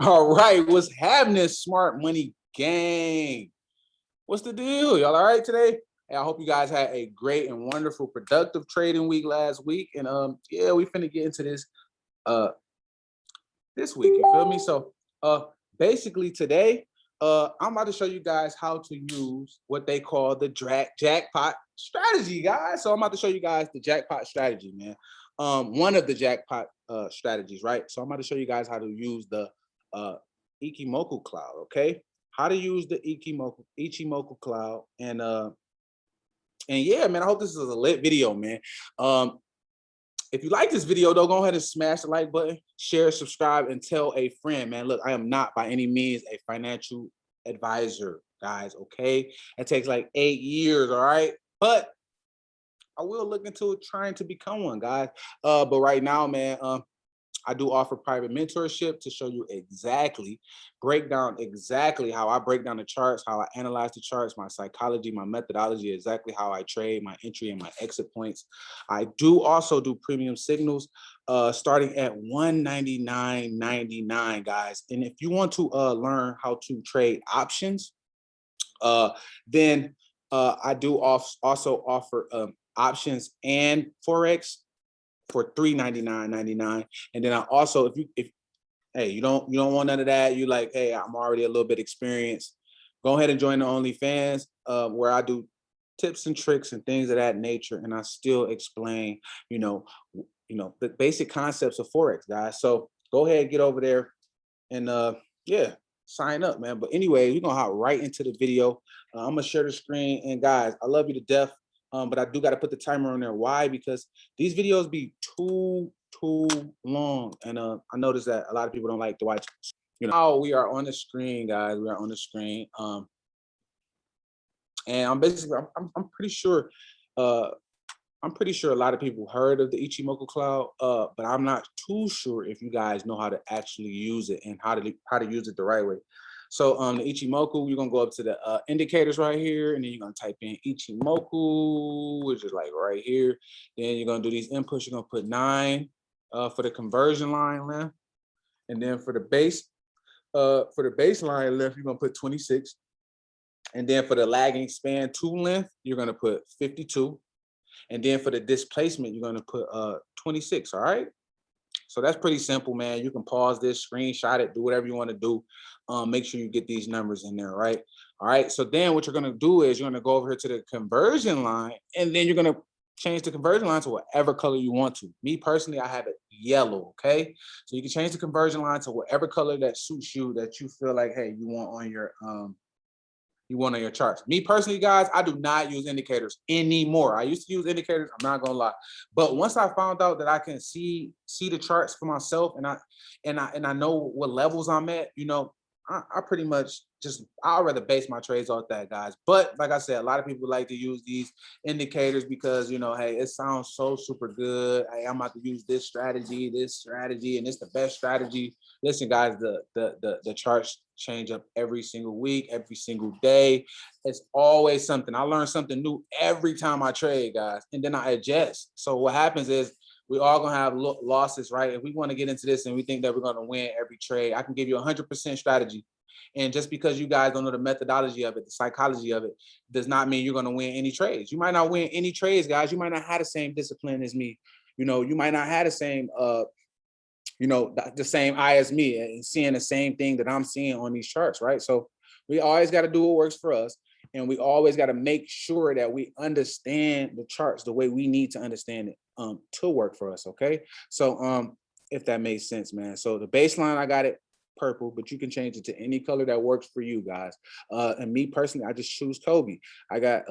All right, what's happening, smart money gang? What's the deal? Y'all all right today? Hey, I hope you guys had a great and wonderful, productive trading week last week. And yeah, we finna get into this uh this week. You feel me? So basically today, I'm about to show you guys how to use what they call the jackpot strategy, guys. So I'm about to show you guys the jackpot strategy, man. One of the jackpot strategies, right? So I'm about to show you guys how to use the uh Ichimoku cloud, okay? How to use the Ichimoku cloud. And yeah, man, I hope this is a lit video, man. If you like this video, though, go ahead and smash the like button, share, subscribe, and tell a friend, man. Look, I am not by any means a financial advisor, guys, okay? It takes like 8 years, all right? But I will look into trying to become one, guys. But right now, man, I do offer private mentorship to show you break down exactly how I break down the charts, how I analyze the charts, my psychology, my methodology, exactly how I trade, my entry and my exit points. I do also do premium signals starting at $199.99, guys. And if you want to learn how to trade options, then I do also offer options and Forex for $399.99. And then I also, if hey, you don't want none of that, you like, hey, I'm already a little bit experienced, go ahead and join the OnlyFans, where I do tips and tricks and things of that nature, and I still explain, the basic concepts of Forex, guys. So go ahead, get over there, and yeah, sign up, man. But anyway, we're gonna hop right into the video. I'm gonna share the screen, and guys, I love you to death. But I do got to put the timer on there. Why? Because these videos be too long, and I noticed that a lot of people don't like to watch. Now we are on the screen, guys. We are on the screen. And I'm pretty sure. I'm pretty sure a lot of people heard of the Ichimoku cloud, but I'm not too sure if you guys know how to actually use it and how to use it the right way. So the Ichimoku, you're gonna go up to the indicators right here, and then you're gonna type in Ichimoku, which is like right here. Then you're gonna do these inputs. You're gonna put 9 for the conversion line length, and then for the baseline length, you're gonna put 26, and then for the lagging span 2 length, you're gonna put 52. And then for the displacement, you're gonna put 26, all right? So that's pretty simple, man. You can pause this, screenshot it, do whatever you wanna do. Make sure you get these numbers in there, right? All right, so then what you're gonna do is you're gonna go over here to the conversion line, and then you're gonna change the conversion line to whatever color you want to. Me personally, I have it yellow, okay? So you can change the conversion line to whatever color that suits you, that you feel like, hey, you want on your charts. Me personally, guys, I do not use indicators anymore. I used to use indicators, I'm not gonna lie. But once I found out that I can see the charts for myself, and I know what levels I'm at, I pretty much I'd rather base my trades off that, guys. But like I said, a lot of people like to use these indicators because hey, it sounds so super good. Hey, I'm about to use this strategy, and it's the best strategy. Listen, guys, the charts change up every single week, every single day. It's always something. I learn something new every time I trade, guys, and then I adjust. So what happens is we all gonna have losses, right? If we want to get into this and we think that we're gonna win every trade, I can give you 100% strategy. And just because you guys don't know the methodology of it, the psychology of it, does not mean you're gonna win any trades. You might not win any trades, guys. You might not have the same discipline as me. You might not have the same the same eye as me and seeing the same thing that I'm seeing on these charts, right? So we always got to do what works for us, and we always got to make sure that we understand the charts the way we need to understand it to work for us, okay? So if that makes sense, man. So the baseline, I got it purple, but you can change it to any color that works for you, guys. And me personally, I just choose Kobe. I got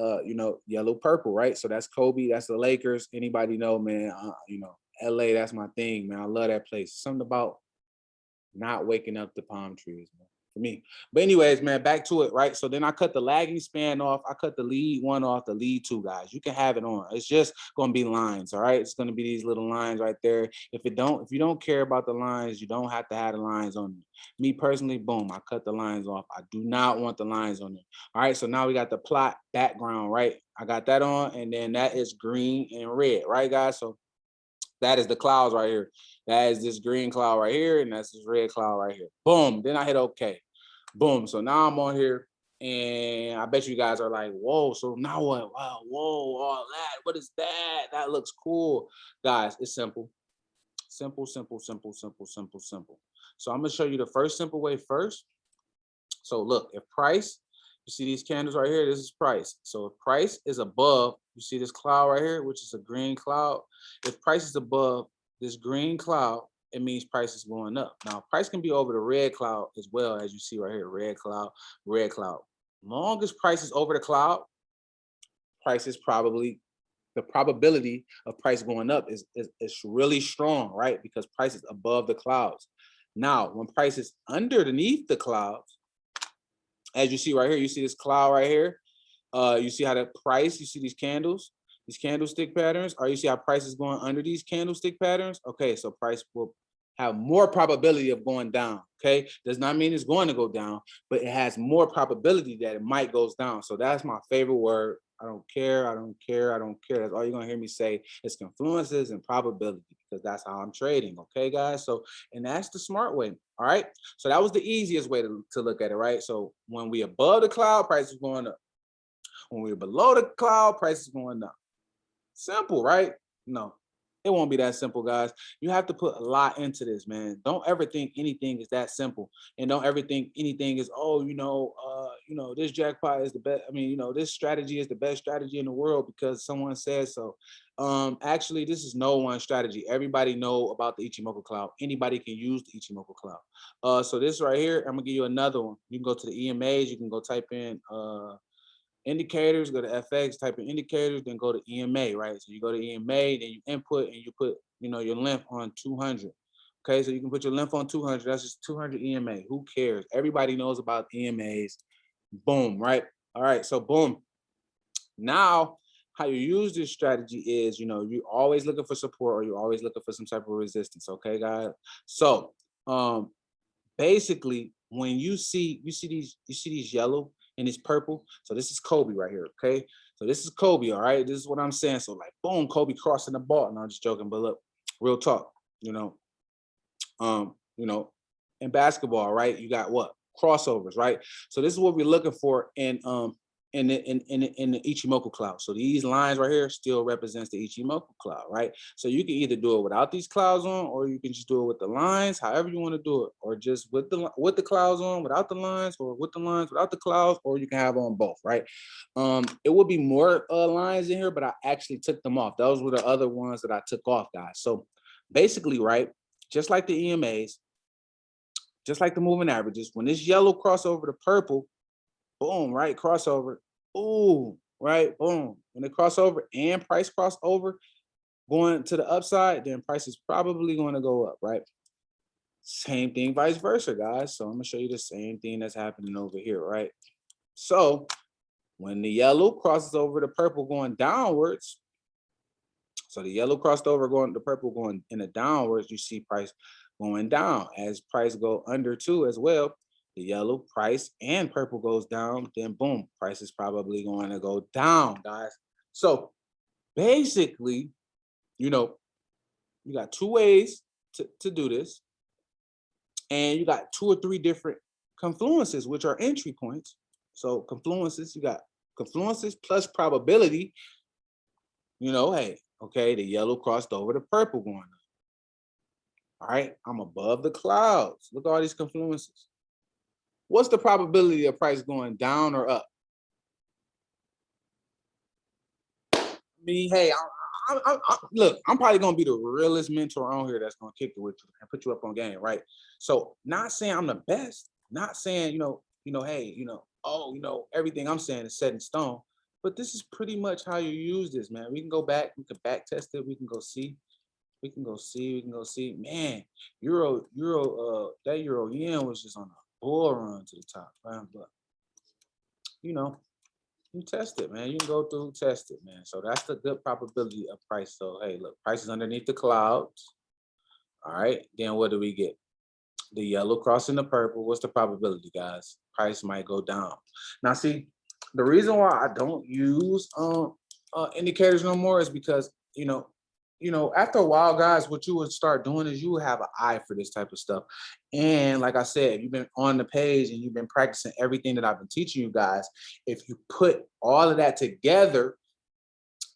yellow purple, right? So that's Kobe, that's the Lakers. Anybody know, man, LA, that's my thing, man. I love that place. Something about not waking up the palm trees, man, for me. But anyways, man, back to it, right? So then I cut the lagging span off. I cut the lead 1 off, the lead 2, guys. You can have it on. It's just gonna be lines, all right? It's gonna be these little lines right there. If you don't care about the lines, you don't have to have the lines on you. Me personally, boom, I cut the lines off. I do not want the lines on there. All right, so now we got the plot background, right? I got that on, and then that is green and red, right, guys? So That is the clouds right here. That is this green cloud right here, and that's this red cloud right here. Boom. Then I hit OK. Boom. So now I'm on here, and I bet you guys are like, whoa, so now what? Wow, whoa, all that. What is that? That looks cool. Guys, it's simple. Simple, simple, simple, simple, simple, simple. So I'm going to show you the first simple way first. So look, if price, you see these candles right here, this is price. So if price is above, you see this cloud right here, which is a green cloud. If price is above this green cloud, it means price is going up. Now, price can be over the red cloud as well, as you see right here, red cloud, red cloud. Long as price is over the cloud, price is probably, the probability of price going up is really strong, right? Because price is above the clouds. Now, when price is underneath the clouds, as you see right here, you see this cloud right here. You see how the price, you see these candlestick patterns, or you see how price is going under these candlestick patterns. Okay, so price will have more probability of going down. Okay, does not mean it's going to go down, but it has more probability that it might goes down. So that's my favorite word. I don't care, I don't care, I don't care. That's all you're gonna hear me say. It's confluences and probability, because that's how I'm trading. Okay, guys. So, and that's the smart way. All right. So that was the easiest way to look at it, right? So when we above the cloud, price is going up. When we're below the cloud, price is going up. Simple, right? No, it won't be that simple, guys. You have to put a lot into this, man. Don't ever think anything is that simple, and don't ever think anything is, oh, this jackpot is the best. I mean, this strategy is the best strategy in the world because someone says so. Actually, this is no one strategy. Everybody know about the Ichimoku cloud. Anybody can use the Ichimoku cloud. So this right here, I'm gonna give you another one. You can go to the EMAs. You can go type in indicators, go to FX, type in indicators, then go to EMA, right? So you go to EMA, then you input and you put, your length on 200. Okay, so you can put your length on 200. That's just 200 EMA. Who cares? Everybody knows about EMAs. Boom, right? All right, so boom. Now, how you use this strategy is, you're always looking for support, or you're always looking for some type of resistance. Okay, guys. So, basically, when you see these yellow and it's purple. So this is Kobe right here, okay? So this is Kobe, all right? This is what I'm saying. So like, boom, Kobe crossing the ball. No, I'm just joking, but look, real talk, in basketball, right? You got what? Crossovers, right? So this is what we're looking for in the Ichimoku cloud. So these lines right here still represents the Ichimoku cloud, right? So you can either do it without these clouds on, or you can just do it with the lines, however you want to do it, or just with the clouds on, without the lines, or with the lines, without the clouds, or you can have on both, right? It would be more lines in here, but I actually took them off. Those were the other ones that I took off, guys. So basically, right, just like the EMAs, just like the moving averages, when this yellow cross over the purple, boom, right, crossover, ooh, right, boom. When they cross over and price cross over going to the upside, then price is probably going to go up, right? Same thing, vice versa, guys. So I'm gonna show you the same thing that's happening over here, right? So when the yellow crosses over the purple going downwards, so the yellow crossed over going, the purple going in the downwards, you see price going down. As price go under 2 as well, the yellow price and purple goes down, then boom, price is probably going to go down, guys. So basically, you got 2 ways to do this, and you got 2 or 3 different confluences, which are entry points. So confluences, you got confluences plus probability. Hey, okay, the yellow crossed over the purple going up. All right, I'm above the clouds. Look at all these confluences. What's the probability of price going down or up? I mean, hey, look, I'm probably gonna be the realest mentor on here that's gonna kick it with you and put you up on game, right? So, not saying I'm the best, not saying hey, everything I'm saying is set in stone, but this is pretty much how you use this, man. We can go back, we can back test it, we can go see. We can go see. Man, that euro yen was just on a bull run to the top, man. But you test it, man. You can go through, test it, man. So that's the good probability of price. So hey, look, price is underneath the clouds. All right. Then what do we get? The yellow crossing the purple. What's the probability, guys? Price might go down. Now, see, the reason why I don't use indicators no more is because you know, after a while, guys, what you would start doing is you would have an eye for this type of stuff. And like I said, if you've been on the page and you've been practicing everything that I've been teaching you guys, if you put all of that together,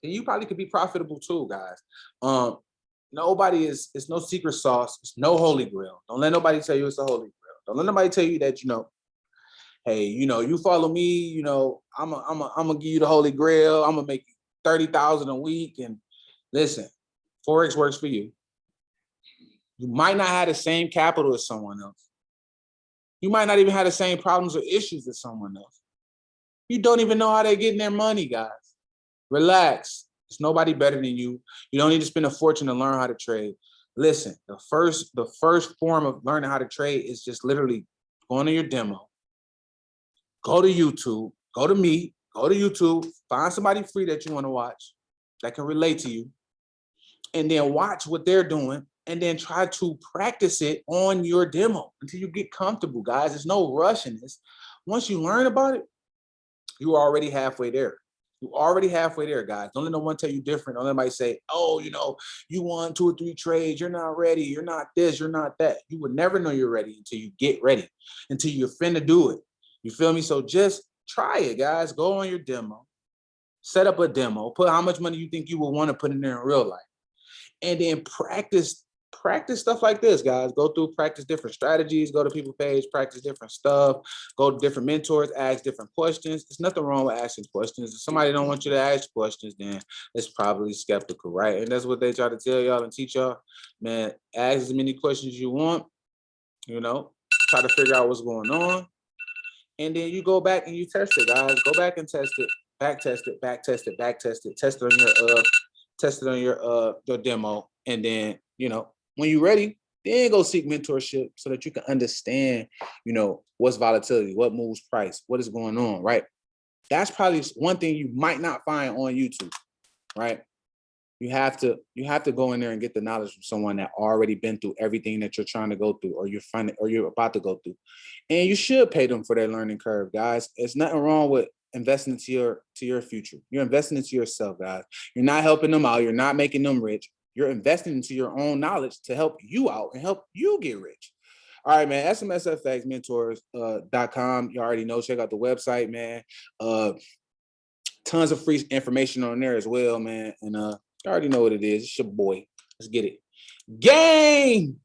then you probably could be profitable too, guys. Nobody is, it's no secret sauce. It's no holy grail. Don't let nobody tell you it's a holy grail. Don't let nobody tell you that, you know, hey, you know, you follow me, you know, I'm gonna give you the holy grail. I'm gonna make you 30,000 a week. And listen, Forex works for you. You might not have the same capital as someone else. You might not even have the same problems or issues as someone else. You don't even know how they're getting their money, guys. Relax. There's nobody better than you. You don't need to spend a fortune to learn how to trade. Listen, the first form of learning how to trade is just literally going to your demo. Go to YouTube, go to me, go to YouTube, find somebody free that you want to watch that can relate to you, and then watch what they're doing, and then try to practice it on your demo until you get comfortable, guys. There's no rush in this. Once you learn about it, you're already halfway there. You're already halfway there, guys. Don't let no one tell you different. Don't let anybody say, oh, you know, you won 2 or 3 trades. You're not ready. You're not this. You're not that. You would never know you're ready until you get ready, until you're finna do it. You feel me? So just try it, guys. Go on your demo. Set up a demo. Put how much money you think you would want to put in there in real life. And then practice stuff like this, guys. Go through, practice different strategies, go to people's page, practice different stuff, go to different mentors, ask different questions. There's nothing wrong with asking questions. If somebody don't want you to ask questions, then it's probably skeptical, right? And that's what they try to tell y'all and teach y'all. Man, ask as many questions as you want, you know, try to figure out what's going on. And then you go back and you test it, guys. Go back and test it, back test it, back test it, back test it, test it on your demo. And then, you know, when you're ready, then go seek mentorship so that you can understand, you know, what's volatility, what moves price, what is going on, right? That's probably one thing you might not find on YouTube, right? You have to go in there and get the knowledge from someone that already been through everything that you're trying to go through, or you're about to go through. And you should pay them for their learning curve, guys. There's nothing wrong with investing into your future. You're investing into yourself, guys. You're not helping them out. You're not making them rich. You're investing into your own knowledge to help you out and help you get rich. All right, man. SMSFXMentors.com. You already know. Check out the website, man. Tons of free information on there as well, man. And you already know what it is. It's your boy. Let's get it. Gang!